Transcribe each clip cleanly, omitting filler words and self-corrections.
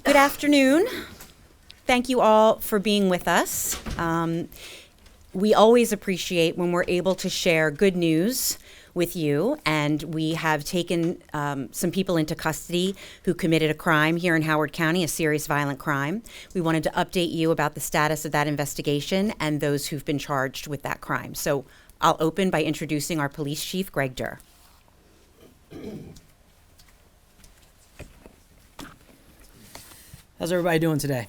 Good afternoon. Thank you all for being with us. We always appreciate when we're able to share good news with you, and we have taken some people into custody who committed a crime here in Howard County, a serious violent crime. We wanted to update you about the status of that investigation and those who've been charged with that crime. So I'll open by introducing our police chief, Greg Durr. How's everybody doing today?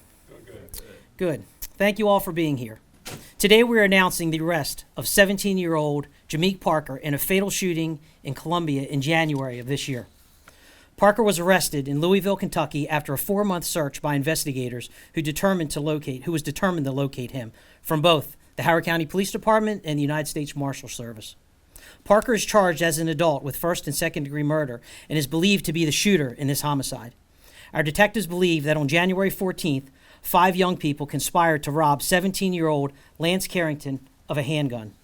Good. Thank you all for being here. Today we're announcing the arrest of 17-year-old Jemik Parker in a fatal shooting in Columbia in January of this year. Parker was arrested in Louisville, Kentucky after a 4-month search by investigators who was determined to locate him from both the Howard County Police Department and the United States Marshal Service. Parker is charged as an adult with first and second degree murder and is believed to be the shooter in this homicide. Our detectives believe that on January 14th, 5 young people conspired to rob 17-year-old Lance Carrington of a handgun.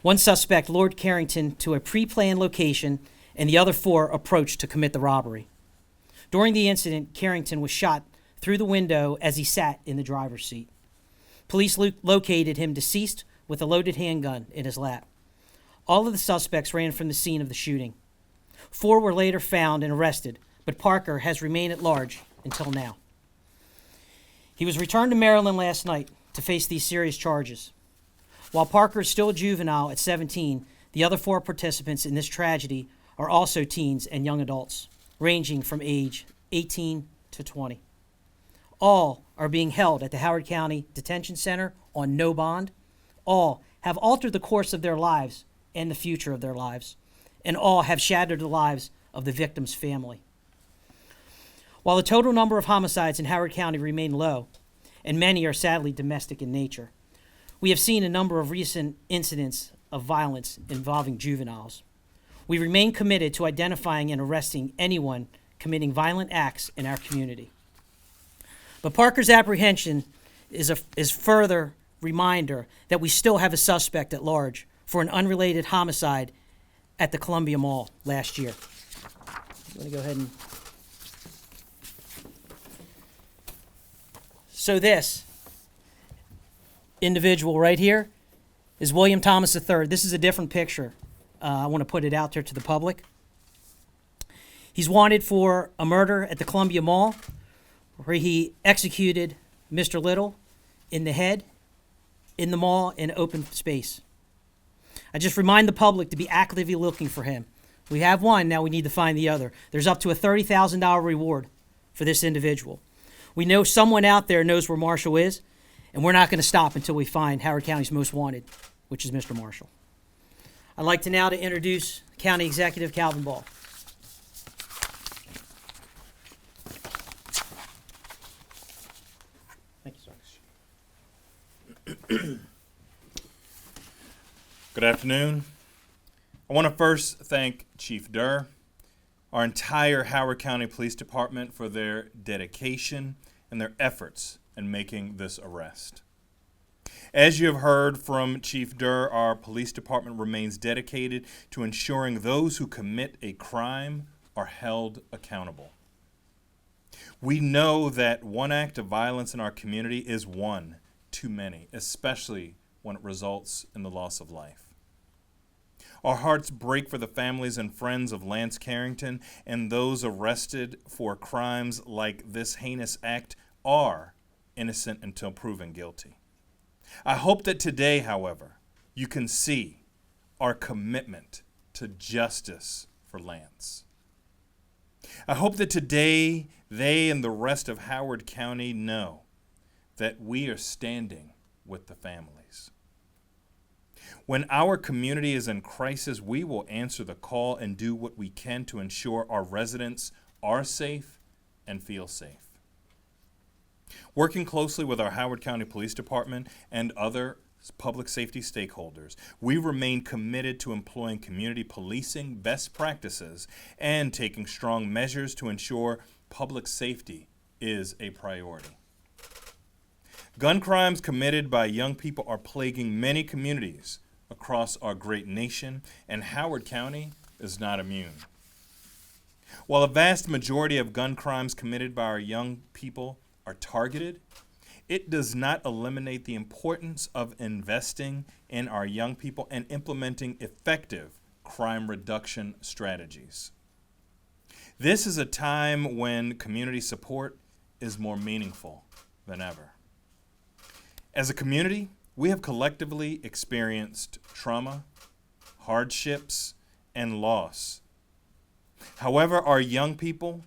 One suspect lured Carrington to a pre-planned location, and the other 4 approached to commit the robbery. During the incident, Carrington was shot through the window as he sat in the driver's seat. Police located him deceased with a loaded handgun in his lap. All of the suspects ran from the scene of the shooting. 4 were later found and arrested, but Parker has remained at large until now. He was returned to Maryland last night to face these serious charges. While Parker is still a juvenile at 17, the other 4 participants in this tragedy are also teens and young adults, ranging from age 18 to 20. All are being held at the Howard County Detention Center on no bond. All have altered the course of their lives and the future of their lives, and all have shattered the lives of the victim's family. While the total number of homicides in Howard County remain low, and many are sadly domestic in nature, we have seen a number of recent incidents of violence involving juveniles. We remain committed to identifying and arresting anyone committing violent acts in our community. But Parker's apprehension is further reminder that we still have a suspect at large for an unrelated homicide at the Columbia Mall last year. I'm going to go ahead and... So this individual right here is William Thomas III. This is a different picture. I want to put it out there to the public. He's wanted for a murder at the Columbia Mall, where he executed Mr. Little in the head, in the mall, in open space. I just remind the public to be actively looking for him. We have one, now we need to find the other. There's up to a $30,000 reward for this individual. We know someone out there knows where Marshall is, and we're not going to stop until we find Howard County's most wanted, which is Mr. Marshall. I'd like to now to introduce County Executive Calvin Ball. Thank you, sir. Good afternoon. I want to first thank Chief Durr, our entire Howard County Police Department for their dedication and their efforts in making this arrest. As you have heard from Chief Durr, our police department remains dedicated to ensuring those who commit a crime are held accountable. We know that one act of violence in our community is one too many, especially when it results in the loss of life. Our hearts break for the families and friends of Lance Carrington, and those arrested for crimes like this heinous act are innocent until proven guilty. I hope that today, however, you can see our commitment to justice for Lance. I hope that today they and the rest of Howard County know that we are standing with the families. When our community is in crisis, we will answer the call and do what we can to ensure our residents are safe and feel safe. Working closely with our Howard County Police Department and other public safety stakeholders, we remain committed to employing community policing best practices and taking strong measures to ensure public safety is a priority. Gun crimes committed by young people are plaguing many communities across our great nation, and Howard County is not immune. While a vast majority of gun crimes committed by our young people are targeted, it does not eliminate the importance of investing in our young people and implementing effective crime reduction strategies. This is a time when community support is more meaningful than ever. As a community, we have collectively experienced trauma, hardships, and loss. However, our young people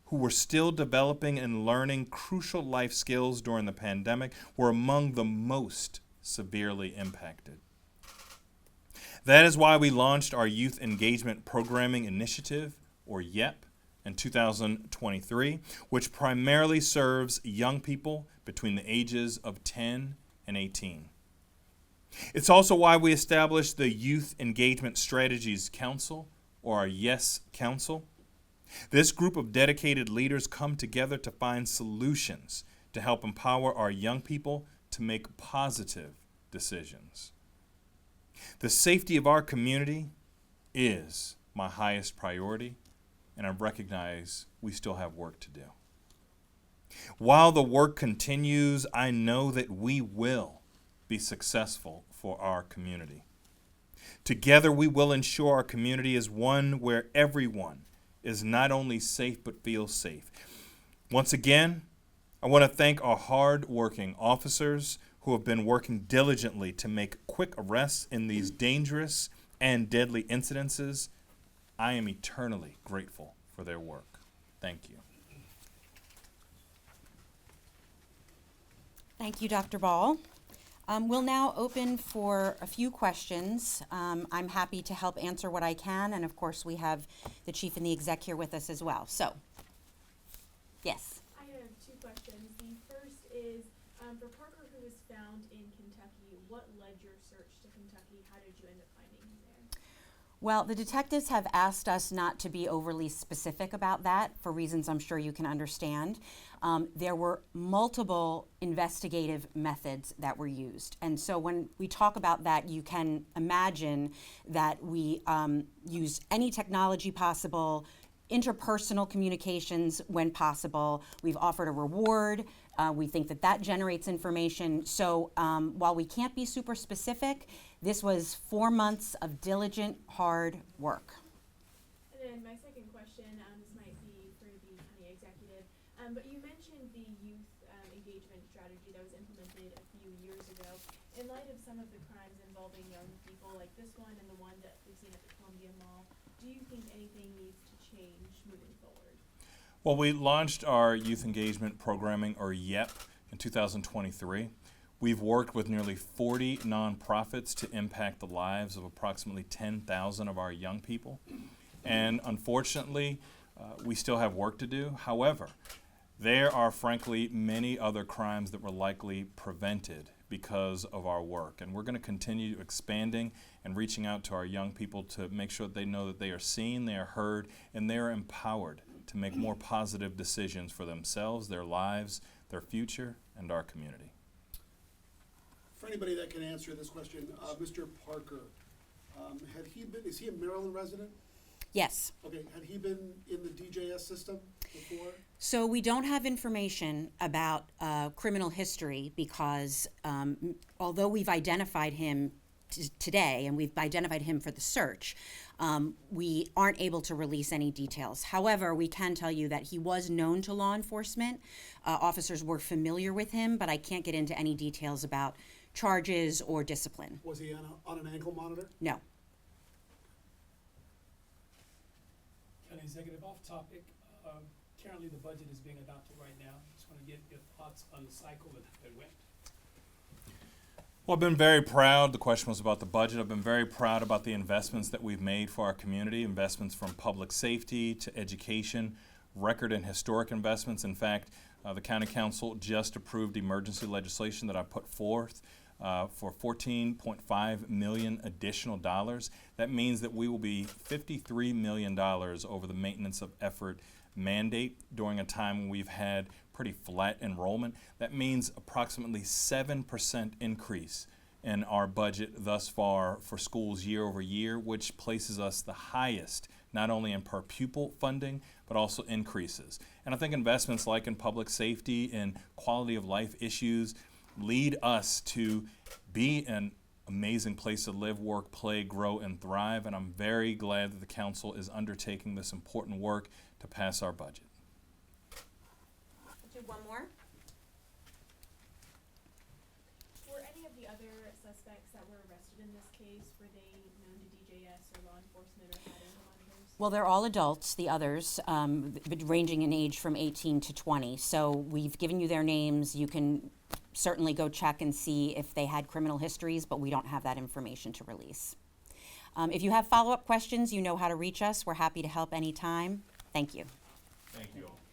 who were still developing and learning crucial life skills during the pandemic were among the most severely impacted. That is why we launched our Youth Engagement Programming Initiative, or YEP, in 2023, which primarily serves young people between the ages of 10 and 18. It's also why we established the Youth Engagement Strategies Council, or our YES Council. This group of dedicated leaders come together to find solutions to help empower our young people to make positive decisions. The safety of our community is my highest priority, and I recognize we still have work to do. While the work continues, I know that we will be successful for our community. Together, we will ensure our community is one where everyone is not only safe but feels safe. Once again, I want to thank our hard-working officers who have been working diligently to make quick arrests in these dangerous and deadly incidences. I am eternally grateful for their work. Thank you. Thank you, Dr. Ball. We'll now open for a few questions. I'm happy to help answer what I can, and of course we have the chief and the exec here with us as well. So, yes. I have two questions. The first is, for Parker, who was found in Kentucky, what led your search to Kentucky? How did you end up finding him there? Well, the detectives have asked us not to be overly specific about that for reasons I'm sure you can understand. There were multiple investigative methods that were used. And so when we talk about that, you can imagine that we used any technology possible, interpersonal communications when possible. We've offered a reward. We think that that generates information. So while we can't be super specific, this was 4 months of diligent, hard work. And then my second question, this might be for the county executive, but you mentioned the youth engagement strategy that was implemented a few years ago. In light of some of the crimes involving young people, like this one and the one that we've seen at the Columbia Mall, do you think anything needs to change moving forward? Well, we launched our Youth Engagement Programming, or YEP, in 2023. We've worked with nearly 40 nonprofits to impact the lives of approximately 10,000 of our young people. And unfortunately, we still have work to do. However, there are frankly many other crimes that were likely prevented because of our work. And we're going to continue expanding and reaching out to our young people to make sure that they know that they are seen, they are heard, and they are empowered to make more positive decisions for themselves, their lives, their future, and our community. For anybody that can answer this question, Mr. Parker, is he a Maryland resident? Yes. Okay, had he been in the DJS system before? So we don't have information about criminal history because although we've identified him today and we've identified him for the search, we aren't able to release any details. However, we can tell you that he was known to law enforcement. Officers were familiar with him, but I can't get into any details about charges or discipline. Was he on an ankle monitor? No. County Executive, off topic, currently the budget is being adopted right now. Just want to get your thoughts on the cycle that went. Well, I've been very proud. The question was about the budget. I've been very proud about the investments that we've made for our community, investments from public safety to education, record and historic investments. In fact, the County Council just approved emergency legislation that I put forth for $14.5 million additional dollars. That means that we will be $53 million over the maintenance of effort mandate during a time when we've had pretty flat enrollment. That means approximately 7% increase in our budget thus far for schools year over year, which places us the highest not only in per pupil funding, but also increases. And I think investments like in public safety and quality of life issues lead us to be an amazing place to live, work, play, grow, and thrive. And I'm very glad that the council is undertaking this important work to pass our budget. Do one more. Were any of the other suspects that were arrested in this case, were they known to DJS or law enforcement or had any monitors? Well, they're all adults, the others, but ranging in age from 18 to 20. So we've given you their names. You can certainly go check and see if they had criminal histories, but we don't have that information to release. If you have follow-up questions, you know how to reach us. We're happy to help anytime. Thank you. Thank you all.